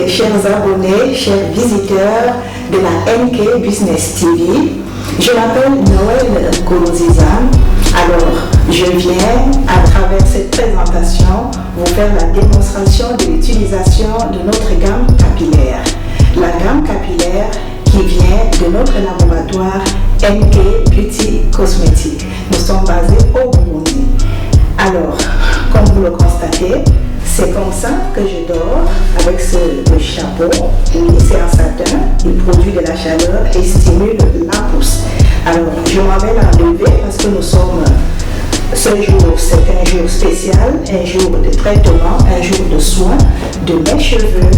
chers abonnés, chers visiteurs de la NK Business TV. Je m'appelle Noël Goloziza. Alors, je viens à travers cette présentation vous faire la démonstration de l'utilisation de notre gamme capillaire. La gamme capillaire qui vient de notre laboratoire NK Beauty Cosmetics. Nous sommes basés au Burundi. Alors, comme vous le constatez, c'est comme ça que je dors avec le chapeau. Oui, c'est en satin, il produit de la chaleur et stimule la pousse. Alors, je m'en vais l'enlever parce que nous sommes, ce jour, c'est un jour spécial, un jour de traitement, un jour de soin de mes cheveux.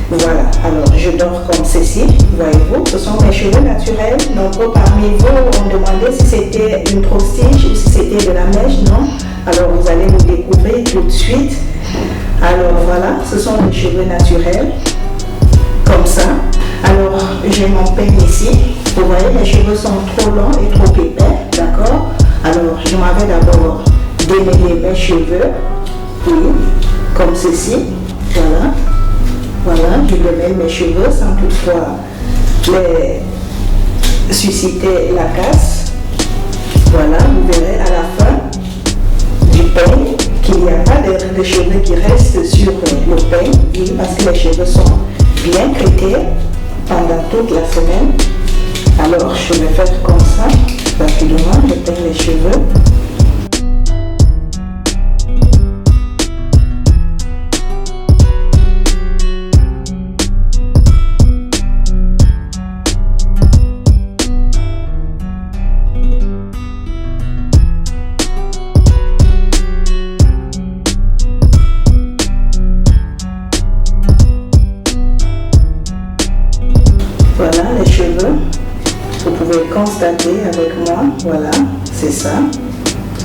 Voilà, alors je dors comme ceci, voyez-vous, ce sont mes cheveux naturels. Nombreux parmi vous ont demandé si c'était une prostige ou si c'était de la mèche, non. Alors vous allez le découvrir tout de suite. Alors voilà, ce sont mes cheveux naturels, comme ça. Alors j'ai mon peigne ici, vous voyez mes cheveux sont trop longs et trop épais, d'accord. Alors je m'en vais d'abord démêler mes cheveux, oui, comme ceci, voilà. Voilà, je démêle mes cheveux sans toutefois les susciter la casse. Voilà, vous verrez à la fin du peigne qu'il n'y a pas de cheveux qui restent sur le peigne, oui, parce que les cheveux sont bien traités pendant toute la semaine. Alors, je vais faire comme ça, rapidement, je peigne les cheveux. Voilà les cheveux, vous pouvez constater avec moi, voilà, c'est ça.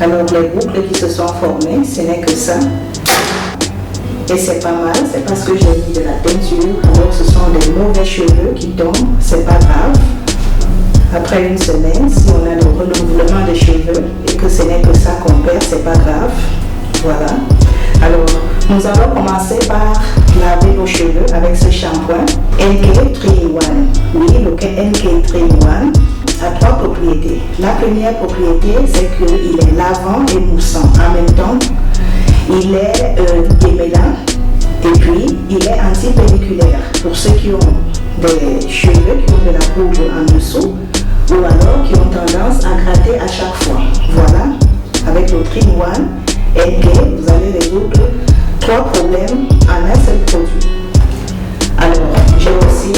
Alors les boucles qui se sont formées, ce n'est que ça. Et c'est pas mal, c'est parce que j'ai mis de la teinture, alors ce sont des mauvais cheveux qui tombent, c'est pas grave. Après une semaine, si on a le renouvellement des cheveux et que ce n'est que ça qu'on perd, c'est pas grave. Voilà. Alors, nous allons commencer par laver nos cheveux avec ce shampoing NK 3-in-1. Oui, le NK 3-in-1 a trois propriétés. La première propriété, c'est qu'il est lavant et moussant. En même temps, il est démêlant et puis il est antipelliculaire. Pour ceux qui ont des cheveux qui ont de la poudre en dessous ou alors qui ont tendance à gratter à chaque fois. Voilà, avec le 3-in-1 NK, vous allez résoudre trois problèmes en un seul produit. Alors, j'ai aussi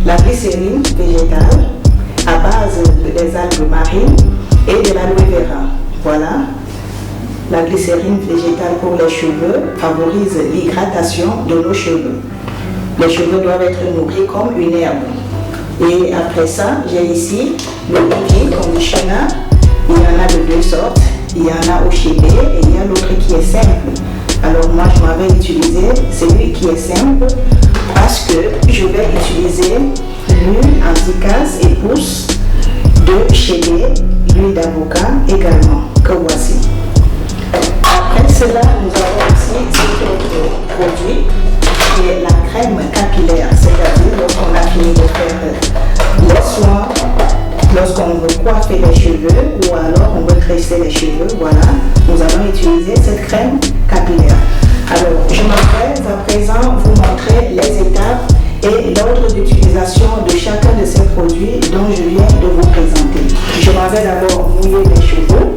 la glycérine végétale à base des algues marines et de l'aloe vera. Voilà. La glycérine végétale pour les cheveux favorise l'hydratation de nos cheveux. Les cheveux doivent être nourris comme une herbe. Et après ça, j'ai ici le liquide conditioner. Il y en a de deux sortes. Il y en a au chébé et il y a l'autre qui est simple. Alors moi je m'avais utilisé celui qui est simple parce que je vais utiliser l'huile anti-casse et pousse de chébé, l'huile d'avocat également, que voici. Après cela, nous avons aussi cet autre produit qui est la crème capillaire, c'est-à-dire lorsqu'on a fini de faire les soins, lorsqu'on veut coiffer les cheveux ou alors on veut tresser les cheveux, voilà, nous allons utiliser cette crème capillaire. Alors, je m'apprête à présent vous montrer les étapes et l'ordre d'utilisation de chacun de ces produits dont je viens de vous présenter. Je m'en vais d'abord mouiller mes cheveux.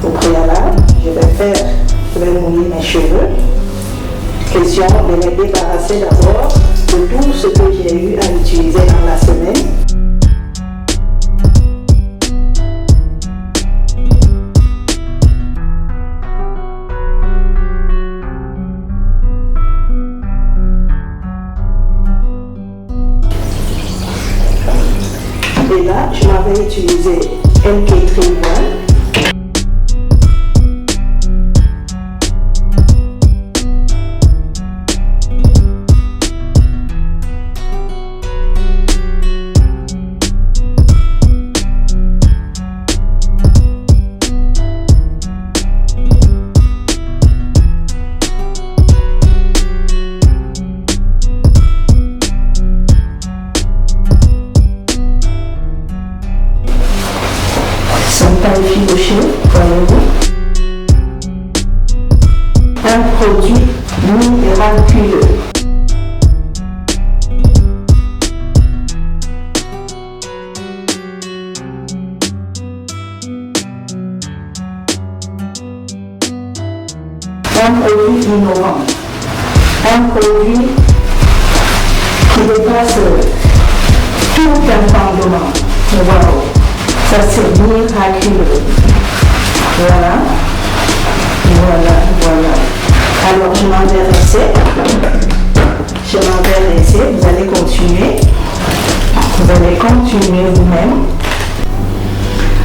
Au préalable, je vais mouiller mes cheveux. Question de les débarrasser d'abord de tout ce que j'ai eu à utiliser dans la semaine. Et là, je m'avais utilisé NK 3-in-1. Un produit innovant. Un produit qui dépasse tout entendement. Wow, ça c'est miraculeux. Voilà, voilà, voilà. Alors je m'en vais rester. Vous allez continuer. Vous allez continuer vous-même.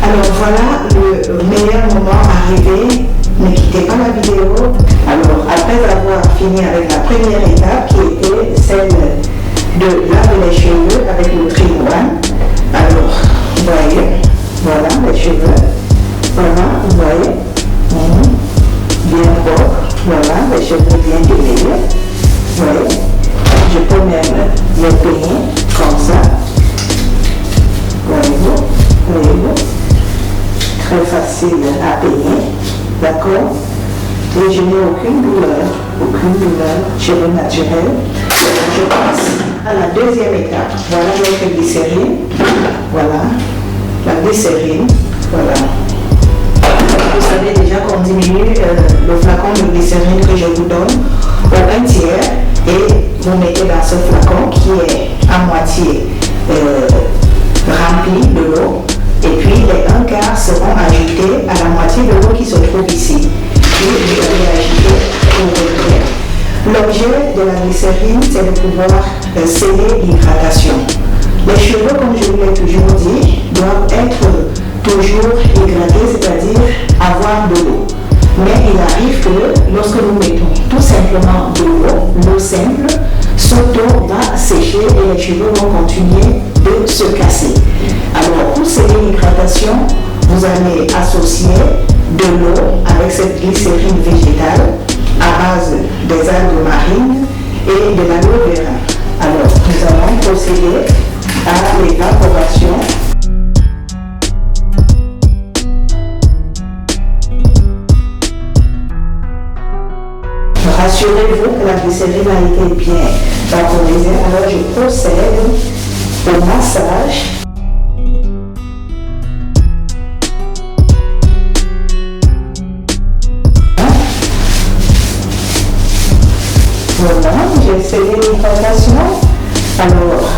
Alors voilà le meilleur moment arrivé. Ne quittez pas la vidéo. Alors après avoir fini avec la première étape qui était celle de laver les cheveux avec le Trim-One. Alors vous voyez, voilà les cheveux. Voilà, vous voyez. Bien propre. Voilà, les cheveux bien démêlés. Vous voyez. Je peux même les peigner comme ça. Voyez-vous, voyez-vous. Très facile à peigner. D'accord? Et je n'ai aucune douleur, cheveux naturels. Je passe à la deuxième étape. Voilà notre glycérine. Voilà, la glycérine. Voilà. Vous savez déjà qu'on diminue le flacon de glycérine que je vous donne au 1/3 et vous mettez dans ce flacon qui est à moitié rempli de l'eau. Et puis les 1/4 seront ajoutés à la moitié de l'eau qui se trouve ici. Puis vous allez agiter pour retrait. L'objet de la glycérine, c'est de pouvoir sceller l'hydratation. Les cheveux, comme je vous l'ai toujours dit, doivent être toujours hydratés, c'est-à-dire avoir de l'eau. Mais il arrive que lorsque nous mettons tout simplement de l'eau simple, cette eau va sécher et les cheveux vont continuer de se casser. Alors pour sceller l'hydratation, vous allez associer de l'eau avec cette glycérine végétale à base des algues marines et de l'aloe vera. Alors nous allons procéder à l'évaporation. Rassurez-vous que la glycérine a été bien vaporisée. Alors je procède au massage. Voilà, j'ai scellé l'hydratation. Alors,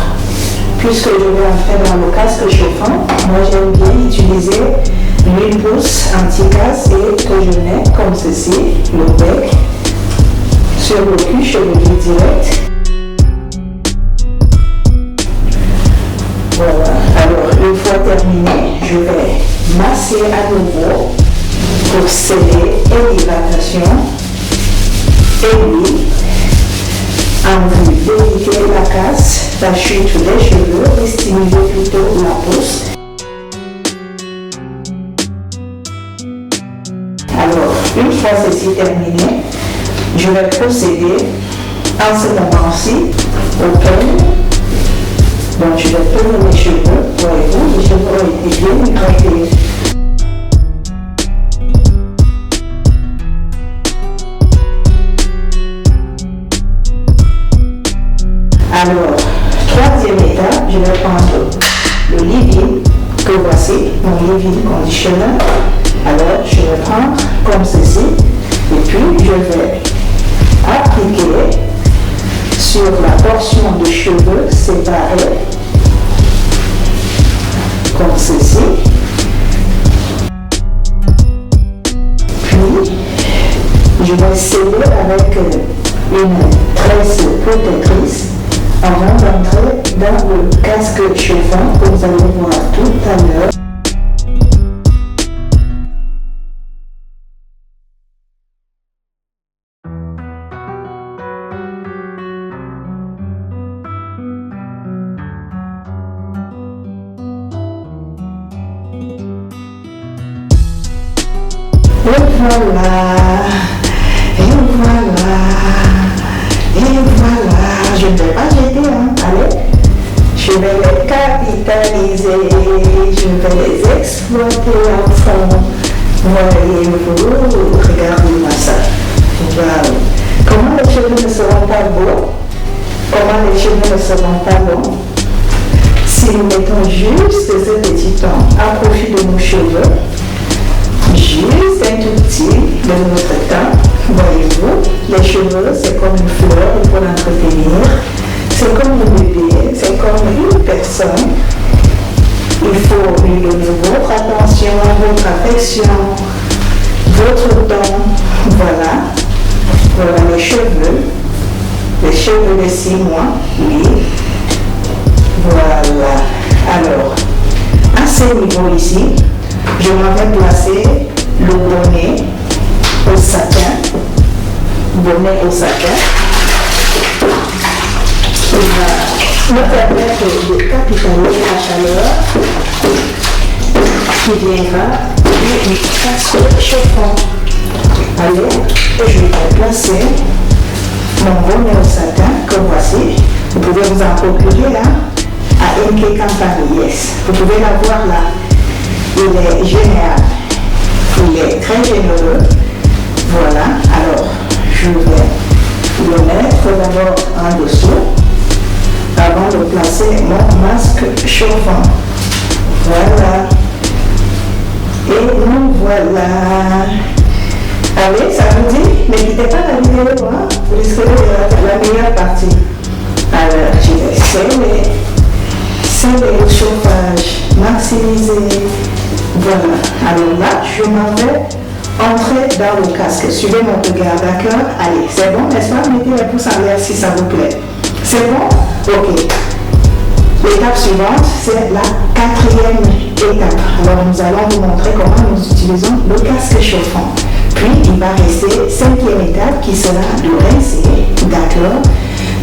puisque je vais entrer dans le casque chauffant, moi j'aime bien utiliser l'huile douce anti-casse et que je mets comme ceci, le bec, sur le cul chevelu direct. Voilà, alors une fois terminé, je vais masser à nouveau pour sceller et l'hydratation et l'huile en vue d'éviter la casse, la chute des cheveux et stimuler plutôt la pousse. Alors, une fois ceci terminé, je vais procéder en ce moment-ci au peigne. Donc je vais peindre mes cheveux. Voyez-vous, les cheveux ont été bien hydratés. Alors, troisième étape, je vais prendre le leave-in que voici, mon leave-in conditioner. Alors, je vais prendre comme ceci et puis je vais appliquer sur la portion de cheveux séparée comme ceci. Puis, je vais sceller avec une tresse protectrice avant d'entrer dans le casque chauffant que vous allez voir tout à l'heure. Et voilà, je ne vais pas jeter, hein. Allez, je vais les capitaliser, je vais les exploiter à fond. Voyez-vous, regardez-moi ça. Wow. Comment les cheveux ne seront pas beaux? Comment les cheveux ne seront pas bons? Si nous mettons juste ce petit temps à profit de nos cheveux, juste un tout petit de notre temps, voyez-vous. cheveux, c'est comme une fleur, il faut l'entretenir. C'est comme un bébé, c'est comme une personne. Il faut lui donner votre attention, votre affection, votre temps. Voilà. Voilà les cheveux. Les cheveux de 6 mois. Oui. Voilà. Alors, à ce niveau ici, je m'en vais placer le bonnet au satin. Bonnet au satin. Qui va me permettre de capitaliser la chaleur qui viendra du casque chauffant. Allez, je vais placer mon bonnet au satin que voici. Vous pouvez vous en procurer à MK Campagne. Yes. Vous pouvez l'avoir là. Il est génial. Il est très généreux. Voilà. Alors, je vais le mettre d'abord en dessous avant de placer mon masque chauffant. Voilà. Et nous voilà. Allez, ça vous dit? Ne quittez pas la vidéo, hein? Vous risquez de la meilleure partie. Alors, je vais sceller le chauffage, maximiser. Voilà. Alors là, je m'en vais entrer dans le casque. Suivez mon regard, d'accord? Allez, c'est bon, n'est-ce pas? Mettez les pouces en l'air si ça vous plaît. C'est bon? Ok. L'étape suivante, c'est la 4e étape. Alors, nous allons vous montrer comment nous utilisons le casque chauffant. Puis, il va rester 5e étape qui sera de rincer, d'accord,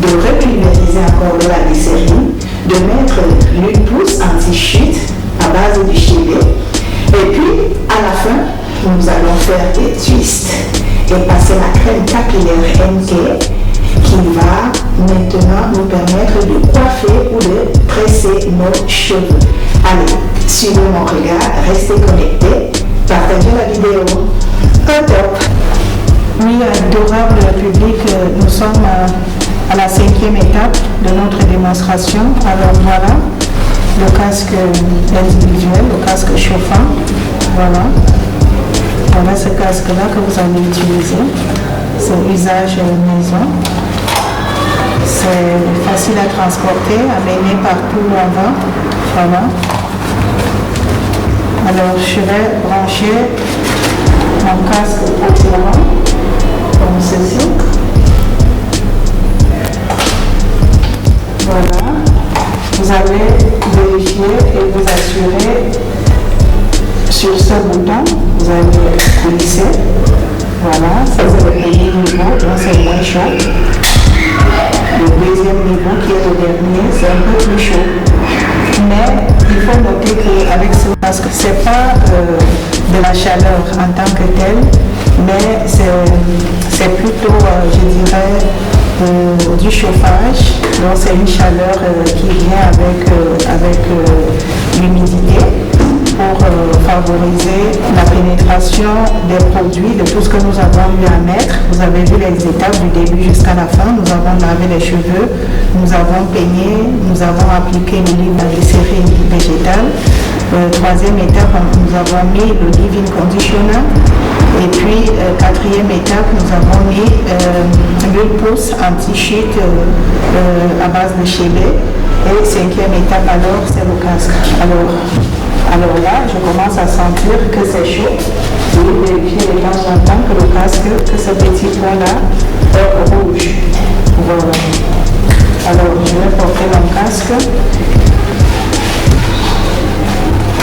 de repulvériser encore de la glycérine, de mettre l'huile pousse anti-chute à base du chili. Et puis, à la fin, nous allons faire des twists et passer la crème capillaire MK qui va maintenant nous permettre de coiffer ou de tresser nos cheveux. Allez, suivez mon regard, restez connectés, partagez la vidéo. Top. Oui, adorable public, nous sommes à la 5e étape de notre démonstration. Alors voilà, le casque individuel, le casque chauffant. Voilà. Voilà ce casque-là que vous allez utiliser. C'est usage maison. C'est facile à transporter, à mener partout où on va. Voilà. Alors je vais brancher mon casque au courant, comme ceci. Voilà. Vous allez vérifier et vous assurer sur ce bouton. Vous allez glisser. Voilà, ça c'est le premier niveau, donc c'est moins chaud. Le deuxième niveau qui est le dernier, c'est un peu plus chaud. Mais il faut noter qu'avec ce masque, ce n'est pas de la chaleur en tant que telle, mais c'est plutôt, je dirais, du chauffage. Donc c'est une chaleur qui vient avec l'humidité pour favoriser la pénétration des produits, de tout ce que nous avons eu à mettre. Vous avez vu les étapes du début jusqu'à la fin. Nous avons lavé les cheveux, nous avons peigné, nous avons appliqué l'huile à glycérine végétale. Troisième étape, nous avons mis le leave-in conditioner. Et puis, 4e étape, nous avons mis l'huile pousse anti-chute à base de chélé. Et 5e étape, alors, c'est le casque. Alors là, je commence à sentir que c'est chaud. Je vais vérifier de temps en temps que le casque, que ce petit point-là est rouge. Voilà. Alors, je vais porter mon casque.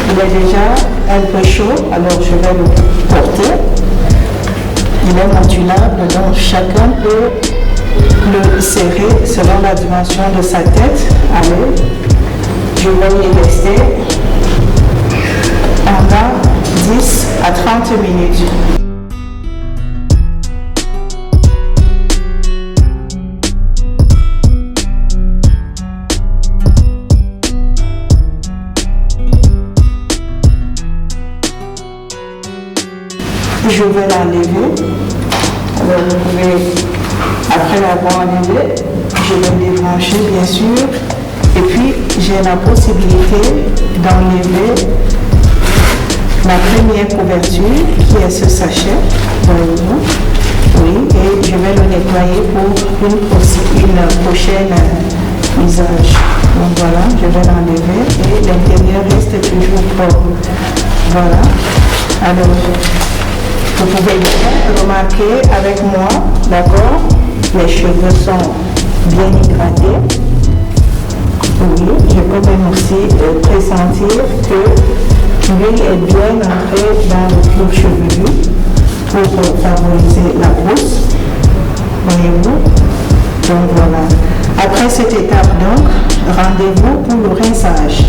Il est déjà un peu chaud, alors je vais le porter. Il est modulable, donc chacun peut le serrer selon la dimension de sa tête. Allez, je vais y rester pendant 10 à 30 minutes. Je vais l'enlever. Alors vous pouvez, après l'avoir enlevé, je vais débrancher bien sûr. Et puis j'ai la possibilité d'enlever la première couverture qui est ce sachet. Voyez-vous. Oui, et je vais le nettoyer pour une prochaine usage. Donc voilà, je vais l'enlever et l'intérieur reste toujours propre. Voilà. Alors, vous pouvez bien remarquer avec moi, d'accord, les cheveux sont bien hydratés. Oui, je peux même aussi pressentir que l'huile est bien entrée dans le cuir chevelu pour favoriser la brousse. Voyez-vous? Donc voilà. Après cette étape, donc, rendez-vous pour le rinçage.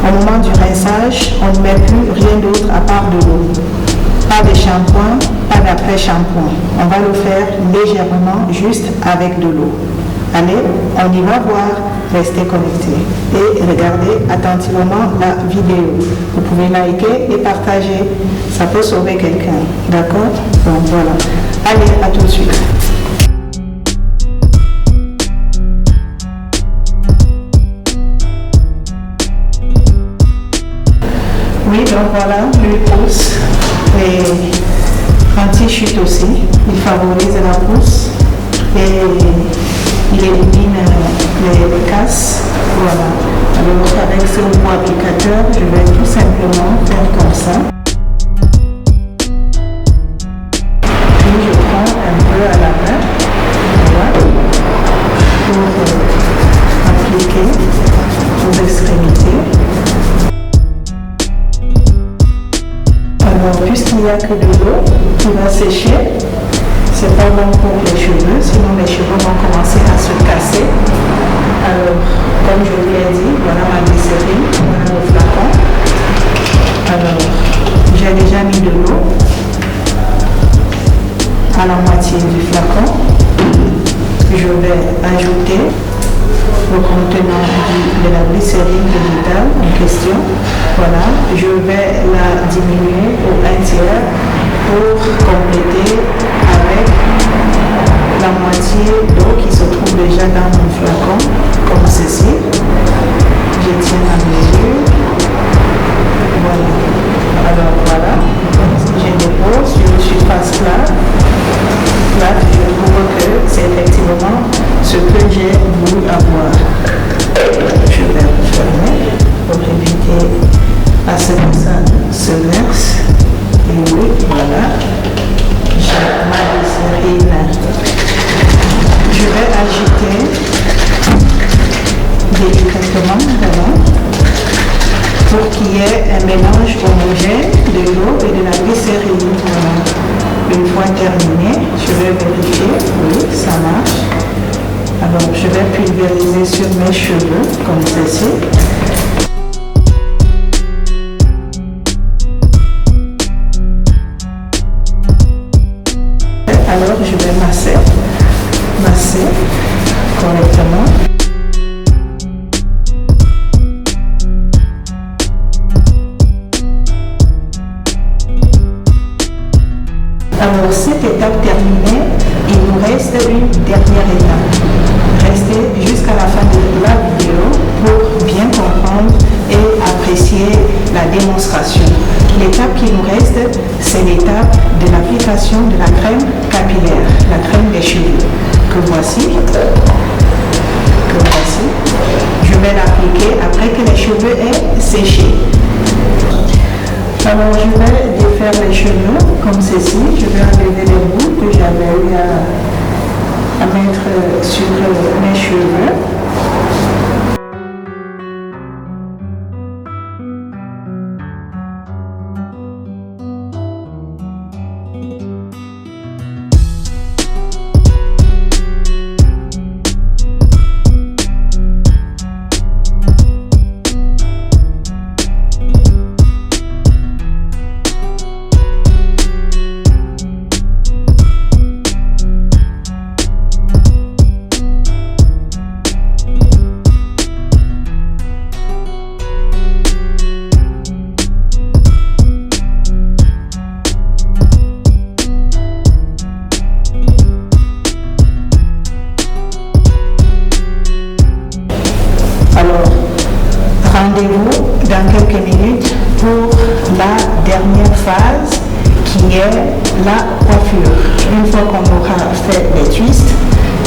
Au moment du rinçage, on ne met plus rien d'autre à part de l'eau. Pas de shampoing, pas d'après-shampoing. On va le faire légèrement, juste avec de l'eau. Allez, on y va voir. Restez connectés et regardez attentivement la vidéo. Vous pouvez liker et partager. Ça peut sauver quelqu'un. D'accord? Donc voilà. Allez, à tout de suite. Oui, donc voilà, l'huile pousse et anti-chute aussi. Il favorise la pousse et il élimine les casses. Voilà. Alors avec ce mot applicateur, je vais tout simplement faire comme ça. Puis je prends un peu à la main, voilà, pour appliquer aux extrémités. Alors puisqu'il n'y a que de l'eau qui va sécher, c'est pas bon pour les cheveux, sinon les cheveux vont commencer à se casser. Alors, comme je vous l'ai dit, voilà ma glycérine, voilà le flacon. Alors, j'ai déjà mis de l'eau à la moitié du flacon. Je vais ajouter le contenant de la glycérine végétale en question. Voilà, je vais la diminuer au 1/3 pour compléter avec la moitié d'eau qui se trouve déjà dans mon flacon, comme ceci. Je tiens à mesure. Voilà. Alors voilà, je dépose sur une surface plate. Je trouve que c'est effectivement ce que j'ai voulu avoir. Je vais refermer pour éviter à ce que ça se verse. Et oui, voilà, j'ai ma glycérine. Je vais agiter délicatement d'abord pour qu'il y ait un mélange homogène de l'eau et de la glycérine. Voilà. Une fois terminé, je vais vérifier. Oui, ça marche. Alors, je vais pulvériser sur mes cheveux comme ceci. Alors, je vais masser correctement. Alors, cette étape terminée, il nous reste une dernière étape. Restez jusqu'à la fin de la vidéo pour bien comprendre et apprécier la démonstration. L'étape qui nous reste, c'est l'étape de l'application de la crème capillaire, la crème des cheveux, que voici. Je vais l'appliquer après que les cheveux aient séché. Alors je vais défaire les cheveux comme ceci. Je vais enlever les bouts que j'avais eu à mettre sur mes cheveux. Rendez-vous dans quelques minutes pour la dernière phase qui est la coiffure. Une fois qu'on aura fait les twists,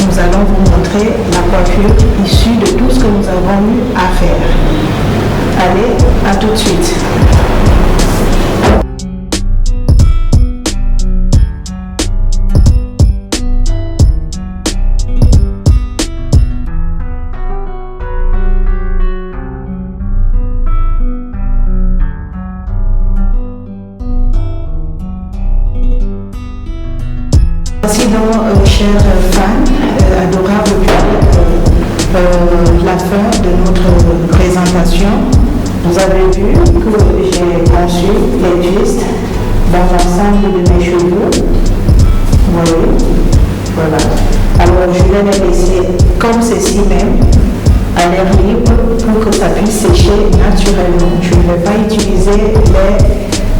nous allons vous montrer la coiffure issue de tout ce que nous avons eu à faire. Allez, à tout de suite. Voici donc, chers fans, adorables public, la fin de notre présentation. Vous avez vu que j'ai conçu les twists dans l'ensemble de mes cheveux. Vous voyez, voilà. Alors je vais les laisser comme ceci même, à l'air libre, pour que ça puisse sécher naturellement. Je ne vais pas utiliser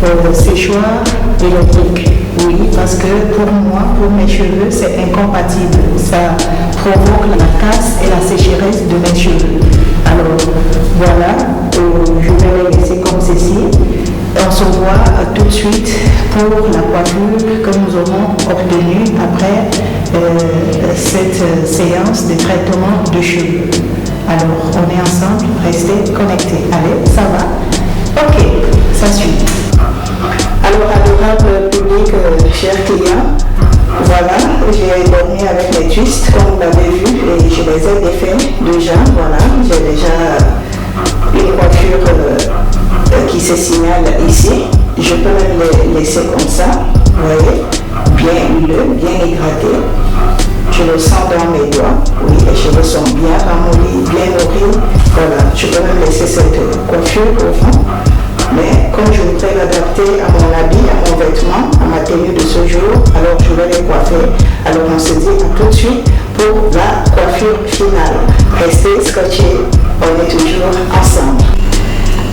les séchoirs électriques. Oui, parce que pour moi, pour mes cheveux, c'est incompatible. Ça provoque la casse et la sécheresse de mes cheveux. Alors, voilà, je vais les laisser comme ceci. On se voit tout de suite pour la coiffure que nous aurons obtenue après cette séance de traitement de cheveux. Alors, on est ensemble, restez connectés. Allez, ça va? Ok, ça suit. Alors, adorable public, chers clients, voilà, j'ai dormi avec mes twists, comme vous l'avez vu, et je les ai défaits déjà, voilà, j'ai déjà une coiffure qui se signale ici. Je peux même les laisser comme ça, vous voyez, bien huileux, bien hydraté. Je le sens dans mes doigts, oui, les cheveux sont bien ramollis, bien nourris, voilà, je peux même laisser cette coiffure au fond. Mais comme je voudrais l'adapter à mon habit, à mon vêtement, à ma tenue de ce jour, alors je vais les coiffer. Alors on se dit à tout de suite pour la coiffure finale. Restez scotchés, on est toujours ensemble.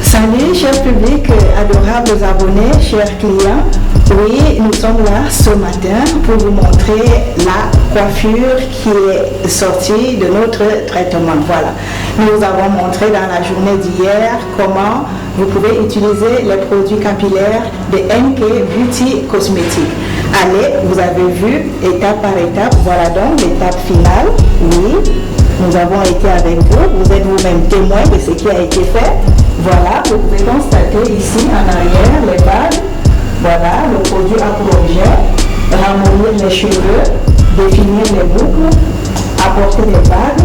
Salut cher public, adorables abonnés, chers clients. Oui, nous sommes là ce matin pour vous montrer la coiffure qui est sortie de notre traitement. Voilà, nous avons montré dans la journée d'hier comment vous pouvez utiliser les produits capillaires de NK Beauty Cosmetics. Allez, vous avez vu étape par étape, voilà donc l'étape finale. Oui, nous avons été avec vous, vous êtes vous-même témoin de ce qui a été fait. Voilà, vous pouvez constater ici en arrière les bagues. Voilà, le produit a pour objet ramollir les cheveux, définir les boucles, apporter des bagues,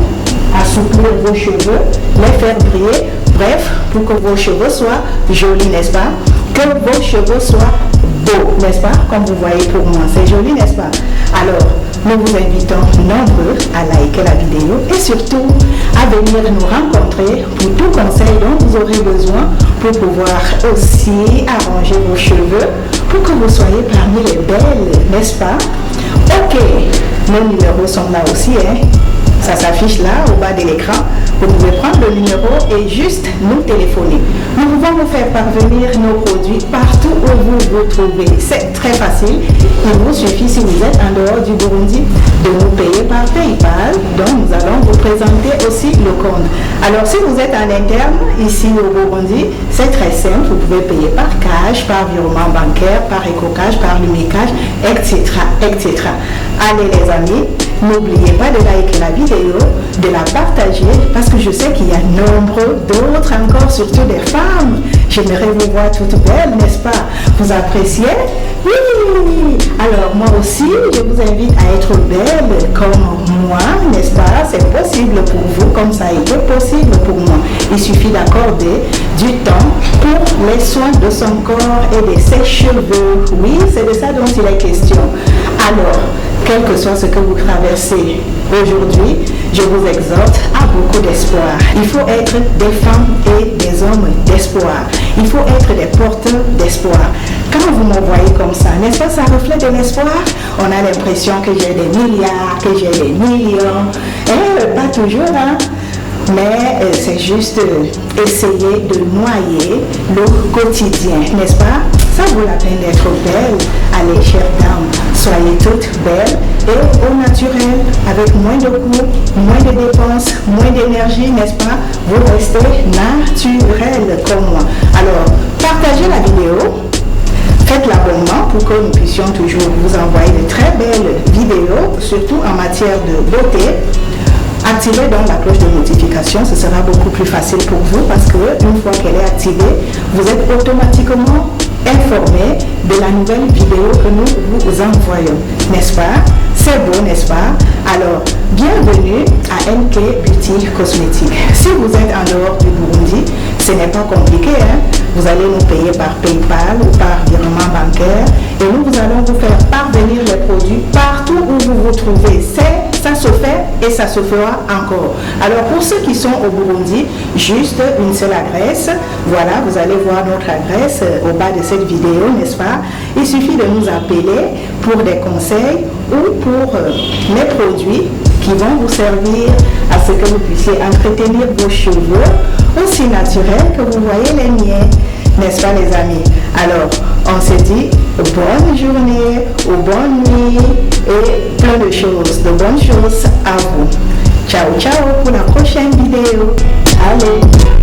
assouplir vos cheveux, les faire briller, bref, pour que vos cheveux soient jolis, n'est-ce pas? Que vos cheveux soient beaux, n'est-ce pas? Comme vous voyez pour moi, c'est joli, n'est-ce pas? Alors, nous vous invitons nombreux à liker la vidéo et surtout à venir nous rencontrer pour tout conseil dont vous aurez besoin pour pouvoir aussi arranger vos cheveux pour que vous soyez parmi les belles, n'est-ce pas? Ok, nos numéros sont là aussi, hein? Ça s'affiche là au bas de l'écran. Vous pouvez prendre le numéro et juste nous téléphoner. Nous pouvons vous faire parvenir nos produits partout où vous vous trouvez. C'est très facile. Il vous suffit, si vous êtes en dehors du Burundi, de nous payer par PayPal. Donc nous allons vous présenter aussi le compte. Alors si vous êtes en interne, ici au Burundi, c'est très simple. Vous pouvez payer par cash, par virement bancaire, par éco-cash, par lumicage, etc., etc. Allez les amis, n'oubliez pas de liker la vidéo, de la partager, parce que je sais qu'il y a nombre d'autres encore, surtout des femmes. J'aimerais vous voir toutes belles, n'est-ce pas? Vous appréciez? Oui! Alors moi aussi, je vous invite à être belle comme moi, n'est-ce pas? C'est possible pour vous, comme ça a été possible pour moi. Il suffit d'accorder du temps pour les soins de son corps et de ses cheveux. Oui, c'est de ça dont il est question. Alors, quel que soit ce que vous traversez aujourd'hui, je vous exhorte à beaucoup d'espoir. Il faut être des femmes et des hommes d'espoir. Il faut être des porteurs d'espoir. Quand vous me voyez comme ça, n'est-ce pas, ça reflète de l'espoir? On a l'impression que j'ai des milliards, que j'ai des millions. Pas toujours, hein? Mais c'est juste essayer de noyer le quotidien, n'est-ce pas? Ça vaut la peine d'être belle. Allez, chères dames, soyez toutes belles et au naturel, avec moins de coûts, moins de dépenses, moins d'énergie, n'est-ce pas? Vous restez naturel comme moi. Alors, partagez la vidéo, faites l'abonnement pour que nous puissions toujours vous envoyer de très belles vidéos, surtout en matière de beauté. Activez donc la cloche de notification, ce sera beaucoup plus facile pour vous parce qu'une fois qu'elle est activée, vous êtes automatiquement informé de la nouvelle vidéo que nous vous envoyons, n'est-ce pas? C'est beau, n'est-ce pas? Alors, bienvenue à NK Beauty Cosmétiques. Si vous êtes en dehors du Burundi, ce n'est pas compliqué, hein? Vous allez nous payer par PayPal ou par virement bancaire et nous allons vous faire parvenir les produits partout où vous vous trouvez. Ça se fait et ça se fera encore. Alors pour ceux qui sont au Burundi, juste une seule adresse. Voilà, vous allez voir notre adresse au bas de cette vidéo, n'est-ce pas? Il suffit de nous appeler pour des conseils ou pour les produits qui vont vous servir à ce que vous puissiez entretenir vos cheveux aussi naturels que vous voyez les miens, n'est-ce pas les amis? Alors, on se dit bonne journée ou bonne nuit et plein de choses, de bonnes choses à vous. Ciao, ciao pour la prochaine vidéo. Allez!